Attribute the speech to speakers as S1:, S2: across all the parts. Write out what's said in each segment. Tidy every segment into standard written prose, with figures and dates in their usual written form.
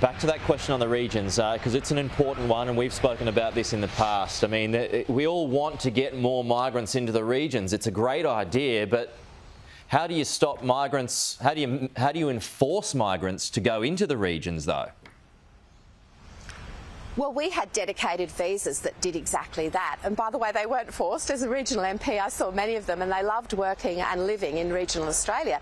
S1: Back to that question on the regions, because it's an important one, and we've spoken about this in the past. I mean, we all want to get more migrants into the regions. It's a great idea, but how do you stop migrants? How do you enforce migrants to go into the regions, though?
S2: Well, we had dedicated visas that did exactly that. And by the way, they weren't forced. As a regional MP, I saw many of them and they loved working and living in regional Australia.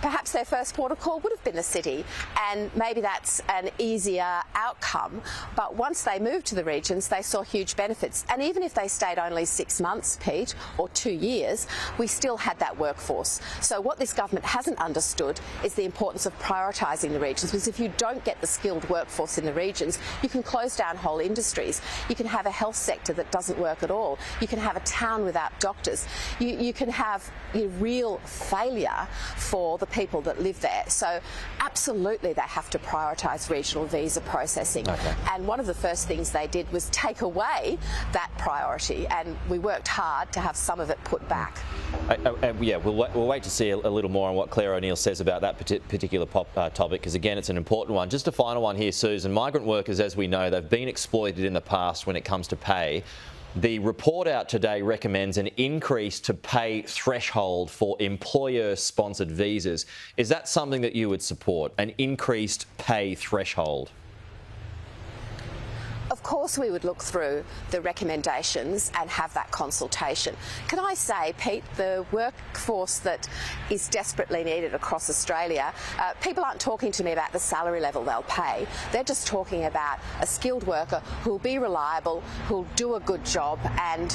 S2: Perhaps their first port of call would have been the city, and maybe that's an easier outcome. But once they moved to the regions, they saw huge benefits. And even if they stayed only 6 months, Pete, or 2 years, we still had that workforce. So what this government hasn't understood is the importance of prioritising the regions, because if you don't get the skilled workforce in the regions, you can close down whole industries. You can have a health sector that doesn't work at all. You can have a town without doctors. You can have real failure for the people that live there. So absolutely they have to prioritise regional visa processing.
S1: Okay.
S2: And one of the first things they did was take away that priority, and we worked hard to have some of it put back.
S1: Yeah, we'll wait to see a little more on what Claire O'Neill says about that particular topic, because again, it's an important one. Just a final one here, Susan. Migrant workers, as we know, they've been exploited in the past when it comes to pay. The report out today recommends an increase to pay threshold for employer-sponsored visas. Is that something that you would support, an increased pay threshold?
S2: Of course we would look through the recommendations and have that consultation. Can I say, Pete, the workforce that is desperately needed across Australia, people aren't talking to me about the salary level they'll pay. They're just talking about a skilled worker who'll be reliable, who'll do a good job, and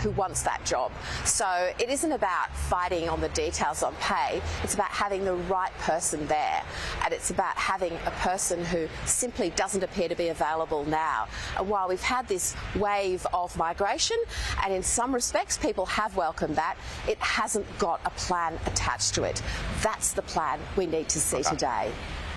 S2: who wants that job. So it isn't about fighting on the details on pay, it's about having the right person there, and it's about having a person who simply doesn't appear to be available now. And while we've had this wave of migration, and in some respects people have welcomed that, it hasn't got a plan attached to it. That's the plan we need to see today.